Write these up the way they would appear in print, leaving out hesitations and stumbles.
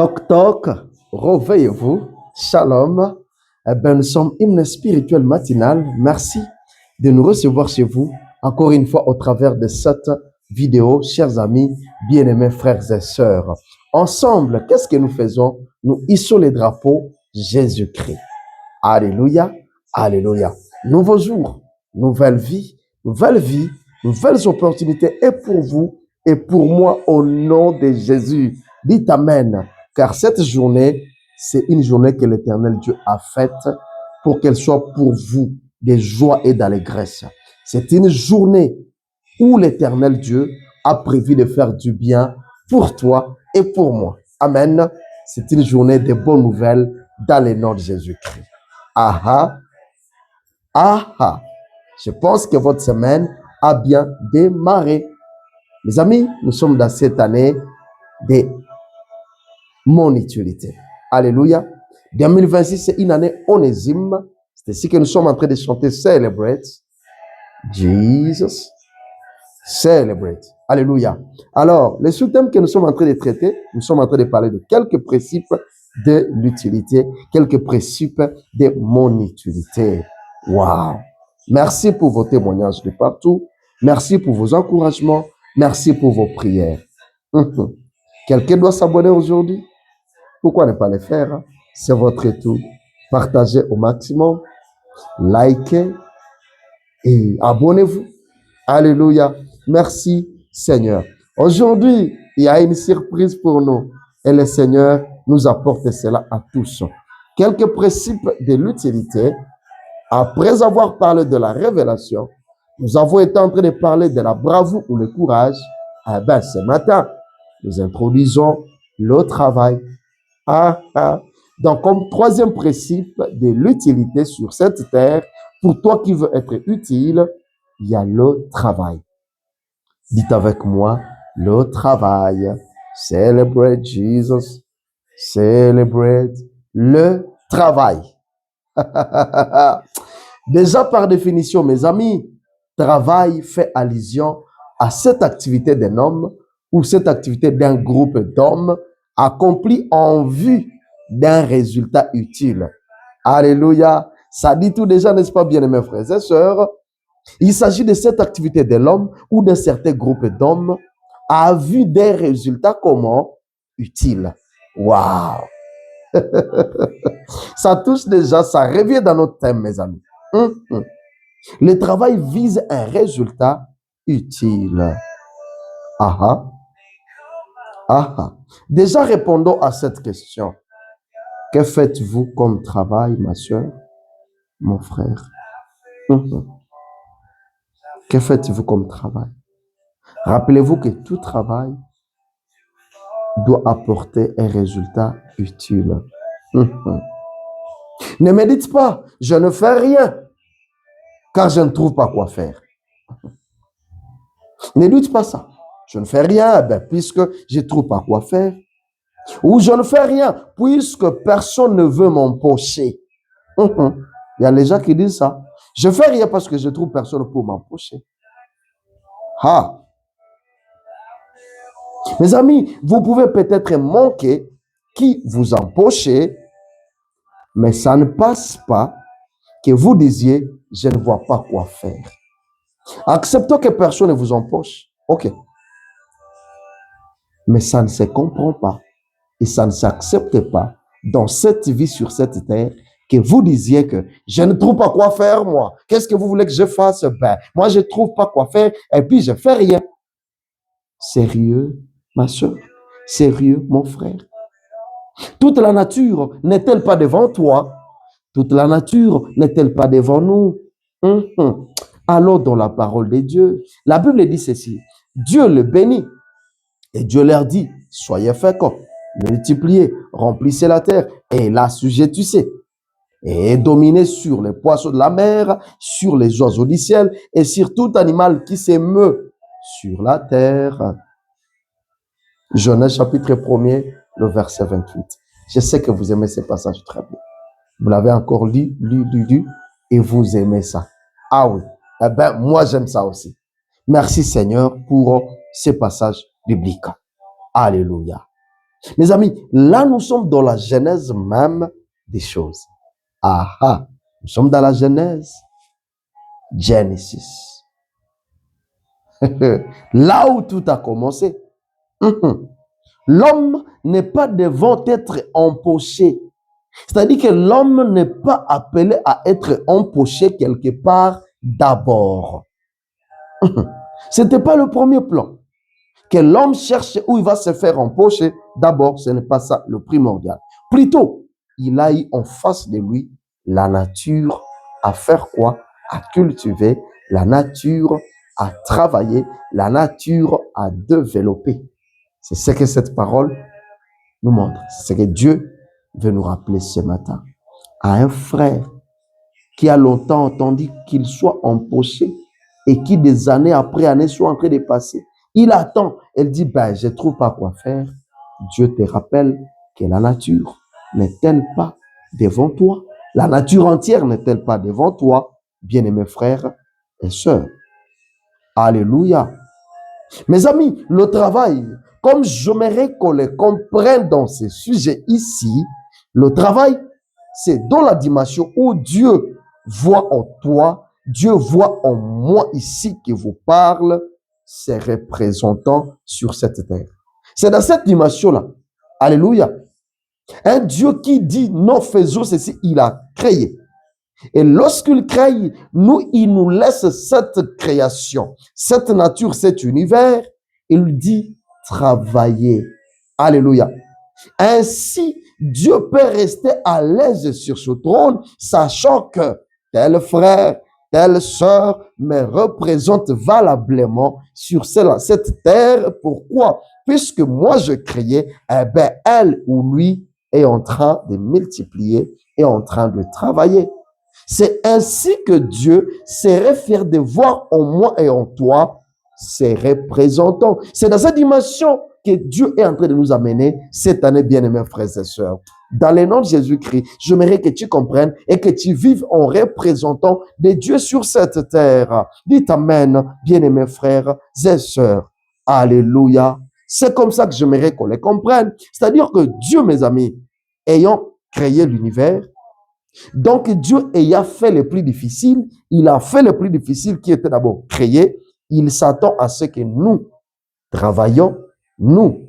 Toc toc, réveillez-vous. Shalom. Nous sommes hymne spirituel matinal. Merci de nous recevoir chez vous, encore une fois au travers de cette vidéo, chers amis, bien-aimés frères et sœurs. Ensemble, qu'est-ce que nous faisons? Nous hissons les drapeaux Jésus-Christ. Alléluia, alléluia. Nouveau jour, nouvelle vie, nouvelles opportunités et pour vous et pour moi au nom de Jésus. Dites Amen, car cette journée, c'est une journée que l'Éternel Dieu a faite pour qu'elle soit pour vous de joie et d'allégresse. C'est une journée où l'Éternel Dieu a prévu de faire du bien pour toi et pour moi. Amen. C'est une journée de bonnes nouvelles dans le nom de Jésus-Christ. Ah ah. Je pense que votre semaine a bien démarré. Mes amis, nous sommes dans cette année de monétualité. Alléluia. 2026, c'est une année onésime. C'est ici que nous sommes en train de chanter Celebrate. Jesus. Celebrate. Alléluia. Alors, le sous-thème que nous sommes en train de traiter, nous sommes en train de parler de quelques principes de l'utilité, quelques principes de monétualité. Wow. Merci pour vos témoignages de partout. Merci pour vos encouragements. Merci pour vos prières. Quelqu'un doit s'abonner aujourd'hui? Pourquoi ne pas le faire? Hein? C'est votre tour. Partagez au maximum, likez et abonnez-vous. Alléluia. Merci Seigneur. Aujourd'hui, il y a une surprise pour nous et le Seigneur nous apporte cela à tous. Quelques principes de l'utilité. Après avoir parlé de la révélation, nous avons été en train de parler de la bravoure ou le courage. Ce matin, nous introduisons le travail. Donc, comme troisième principe de l'utilité sur cette terre, pour toi qui veux être utile, il y a le travail. Dites avec moi, le travail. Celebrate Jesus. Celebrate le travail. Déjà par définition, mes amis, travail fait allusion à cette activité d'un homme ou cette activité d'un groupe d'hommes accompli en vue d'un résultat utile. Alléluia. Ça dit tout déjà, n'est-ce pas, bien mes frères et sœurs? Il s'agit de cette activité de l'homme ou d'un certain groupe d'hommes à vue des résultats comment? Utiles. Waouh! Ça touche déjà, ça revient dans notre thème, mes amis. Le travail vise un résultat utile. Déjà, répondons à cette question. Que faites-vous comme travail, ma soeur, mon frère? Que faites-vous comme travail? Rappelez-vous que tout travail doit apporter un résultat utile. Ne me dites pas, je ne fais rien, car je ne trouve pas quoi faire. Ne dites pas ça. Je ne fais rien, puisque je ne trouve pas quoi faire. Ou je ne fais rien, puisque personne ne veut m'empocher. Il y a les gens qui disent ça. Je ne fais rien parce que je ne trouve personne pour m'empocher. Mes amis, vous pouvez peut-être manquer qui vous empoche, mais ça ne passe pas que vous disiez, je ne vois pas quoi faire. Acceptons que personne ne vous empoche. OK. Mais ça ne se comprend pas et ça ne s'accepte pas dans cette vie sur cette terre que vous disiez que je ne trouve pas quoi faire, moi. Qu'est-ce que vous voulez que je fasse? Moi, je ne trouve pas quoi faire et puis je ne fais rien. Sérieux, ma soeur? Sérieux, mon frère? Toute la nature n'est-elle pas devant toi? Toute la nature n'est-elle pas devant nous? Allons dans la parole de Dieu. La Bible dit ceci. Dieu le bénit. Et Dieu leur dit, soyez féconds, multipliez, remplissez la terre et l'assujettissez. Et dominez sur les poissons de la mer, sur les oiseaux du ciel et sur tout animal qui s'émeut sur la terre. Genèse chapitre 1er, le verset 28. Je sais que vous aimez ce passage très bien. Vous l'avez encore lu, et vous aimez ça. Ah oui, moi j'aime ça aussi. Merci Seigneur pour ce passage biblique. Alléluia. Mes amis, là, nous sommes dans la genèse même des choses. Nous sommes dans la genèse. Genesis. Là où tout a commencé. L'homme n'est pas devant être empoché. C'est-à-dire que l'homme n'est pas appelé à être empoché quelque part d'abord. Ce n'était pas le premier plan. Que l'homme cherche où il va se faire empocher, d'abord, ce n'est pas ça le primordial. Plutôt, il a eu en face de lui la nature à faire quoi? À cultiver, la nature à travailler, la nature à développer. C'est ce que cette parole nous montre. C'est ce que Dieu veut nous rappeler ce matin. À un frère qui a longtemps entendu qu'il soit empoché et qui des années après années soit en train de passer. Il attend. Elle dit, je ne trouve pas quoi faire. Dieu te rappelle que la nature n'est-elle pas devant toi? La nature entière n'est-elle pas devant toi, bien-aimés frères et sœurs? Alléluia. Mes amis, le travail, comme j'aimerais qu'on le comprenne dans ce sujet ici, le travail, c'est dans la dimension où Dieu voit en toi, Dieu voit en moi ici qui vous parle, ses représentants sur cette terre. C'est dans cette dimension-là. Alléluia. Un Dieu qui dit, non, faisons ceci, il a créé. Et lorsqu'il crée, il nous laisse cette création, cette nature, cet univers. Il dit travailler. Alléluia. Ainsi, Dieu peut rester à l'aise sur ce trône, sachant que tel frère, telle sœur me représente valablement sur cette terre. Pourquoi? Puisque moi je créais, elle ou lui est en train de multiplier, est en train de travailler. C'est ainsi que Dieu serait fier de voir en moi et en toi ses représentants. C'est dans cette dimension que Dieu est en train de nous amener cette année, bien-aimés frères et sœurs. Dans le nom de Jésus-Christ, j'aimerais que tu comprennes et que tu vives en représentant de Dieu sur cette terre. Dites Amen, bien-aimés frères et sœurs. Alléluia. C'est comme ça que j'aimerais qu'on les comprenne. C'est-à-dire que Dieu, mes amis, ayant créé l'univers, donc Dieu ayant fait le plus difficile, il a fait le plus difficile qui était d'abord créé. Il s'attend à ce que nous travaillons, nous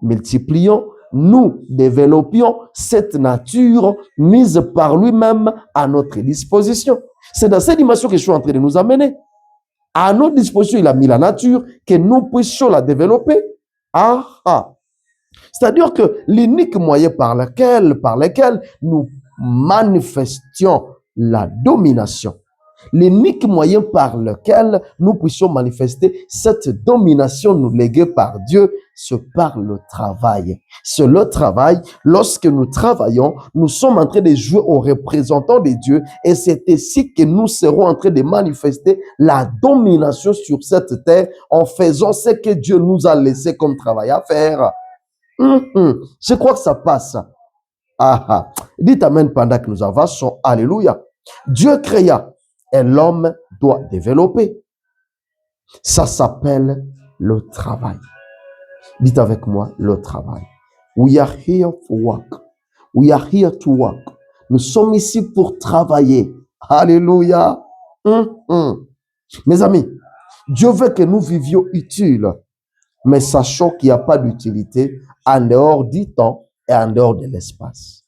multiplions, nous développions cette nature mise par lui-même à notre disposition. C'est dans cette dimension que je suis en train de nous amener. À notre disposition, il a mis la nature, que nous puissions la développer. C'est-à-dire que l'unique moyen par lequel nous manifestions la domination, l'unique moyen par lequel nous puissions manifester cette domination nous léguée par Dieu, c'est par le travail. C'est le travail. Lorsque nous travaillons, nous sommes en train de jouer aux représentants de Dieu et c'est ici que nous serons en train de manifester la domination sur cette terre en faisant ce que Dieu nous a laissé comme travail à faire. Je crois que ça passe. Dites Amen pendant que nous avançons. Alléluia. Dieu créa et l'homme doit développer. Ça s'appelle le travail. Dites avec moi, le travail. We are here for work. We are here to work. Nous sommes ici pour travailler. Alléluia. Mes amis, Dieu veut que nous vivions utiles, mais sachons qu'il n'y a pas d'utilité en dehors du temps et en dehors de l'espace.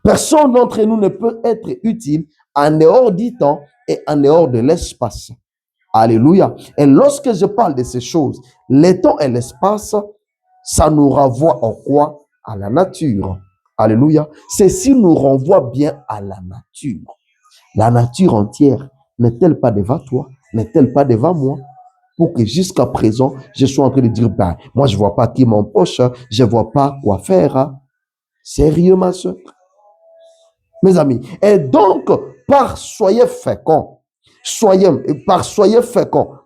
Personne d'entre nous ne peut être utile en dehors du temps et en dehors de l'espace. Alléluia. Et lorsque je parle de ces choses, le temps et l'espace, ça nous renvoie en quoi? À la nature. Alléluia. Ceci nous renvoie bien à la nature. La nature entière n'est-elle pas devant toi? N'est-elle pas devant moi? Pour que jusqu'à présent, je sois en train de dire, moi je vois pas qui m'empoche, je vois pas quoi faire. Sérieux, ma soeur? Mes amis. Et donc, soyez féconds,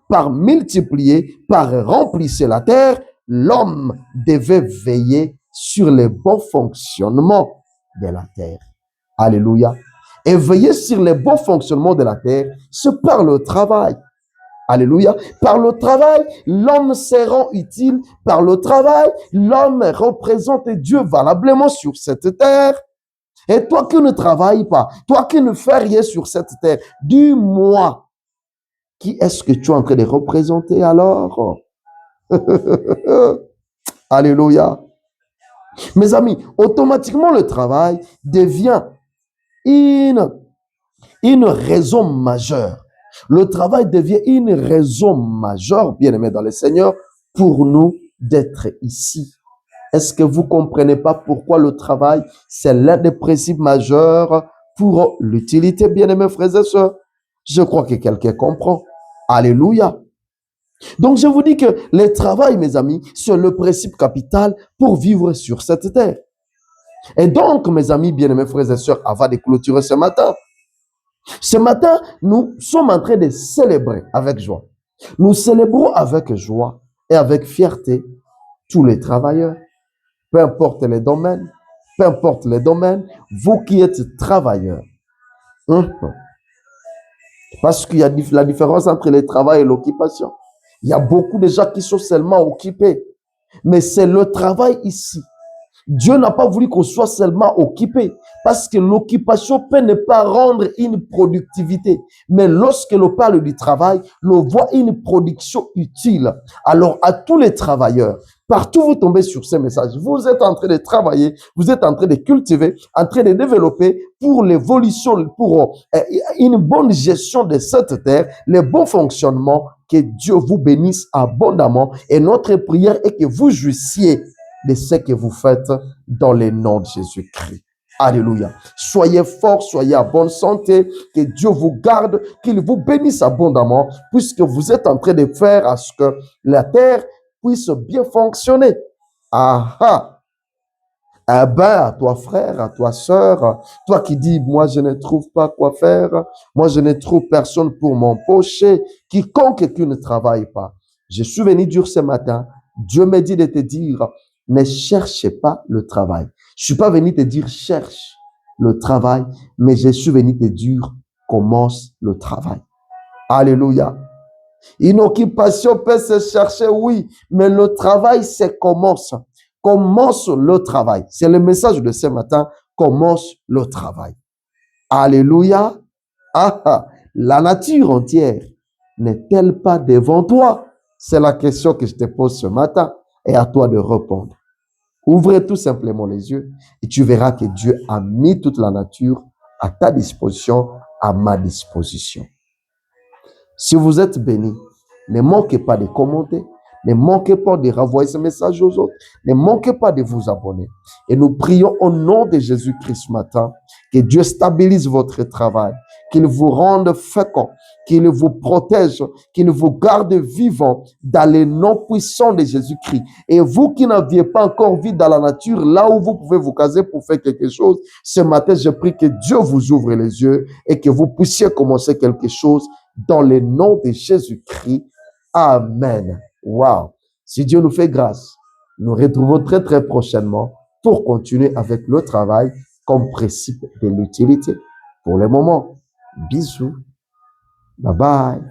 par multiplier, par remplissez la terre, l'homme devait veiller sur le bon fonctionnement de la terre. Alléluia. Et veiller sur le bon fonctionnement de la terre, c'est par le travail. Alléluia. Par le travail, l'homme se rend utile. Par le travail, l'homme représente Dieu valablement sur cette terre. Et toi qui ne travailles pas, toi qui ne fais rien sur cette terre, dis-moi, qui est-ce que tu es en train de représenter alors? Alléluia. Mes amis, automatiquement le travail devient une raison majeure. Le travail devient une raison majeure, bien aimé dans le Seigneur, pour nous d'être ici. Est-ce que vous comprenez pas pourquoi le travail, c'est l'un des principes majeurs pour l'utilité, bien aimés frères et sœurs? Je crois que quelqu'un comprend. Alléluia. Donc, je vous dis que le travail, mes amis, c'est le principe capital pour vivre sur cette terre. Et donc, mes amis, bien-aimés frères et sœurs, avant de clôturer ce matin, nous sommes en train de célébrer avec joie. Nous célébrons avec joie et avec fierté tous les travailleurs, peu importe les domaines, vous qui êtes travailleurs. Parce qu'il y a la différence entre le travail et l'occupation. Il y a beaucoup de gens qui sont seulement occupés. Mais c'est le travail ici. Dieu n'a pas voulu qu'on soit seulement occupé. Parce que l'occupation peut ne pas rendre une productivité. Mais lorsque l'on parle du travail, l'on voit une production utile. Alors à tous les travailleurs, partout vous tombez sur ces messages, vous êtes en train de travailler, vous êtes en train de cultiver, en train de développer pour l'évolution, pour une bonne gestion de cette terre, le bon fonctionnement. Que Dieu vous bénisse abondamment. Et notre prière est que vous jouissiez de ce que vous faites dans le nom de Jésus-Christ. Alléluia. Soyez forts, soyez en bonne santé, que Dieu vous garde, qu'il vous bénisse abondamment, puisque vous êtes en train de faire à ce que la terre puisse bien fonctionner. Ah ah. Eh ben, à toi frère, à toi sœur, toi qui dis, moi je ne trouve pas quoi faire, moi je ne trouve personne pour m'empocher, quiconque qui ne travaille pas. Je suis venu dire ce matin, Dieu me dit de te dire, ne cherchez pas le travail. Je suis pas venu te dire cherche le travail, mais je suis venu te dire commence le travail. Alléluia. Une occupation peut se chercher, oui, mais le travail, c'est commence. Commence le travail. C'est le message de ce matin. Commence le travail. Alléluia. Ah, ah. La nature entière n'est-elle pas devant toi? C'est la question que je te pose ce matin et à toi de répondre. Ouvre tout simplement les yeux et tu verras que Dieu a mis toute la nature à ta disposition, à ma disposition. Si vous êtes bénis, ne manquez pas de commenter, ne manquez pas de renvoyer ce message aux autres, ne manquez pas de vous abonner. Et nous prions au nom de Jésus-Christ ce matin, que Dieu stabilise votre travail, qu'il vous rende fécond, qu'il vous protège, qu'il vous garde vivant dans le nom puissant de Jésus-Christ. Et vous qui n'aviez pas encore vu dans la nature, là où vous pouvez vous caser pour faire quelque chose, ce matin, je prie que Dieu vous ouvre les yeux et que vous puissiez commencer quelque chose dans le nom de Jésus-Christ. Amen. Wow. Si Dieu nous fait grâce, nous retrouvons très très prochainement pour continuer avec le travail comme principe de l'utilité. Pour le moment, bisous. Bye bye.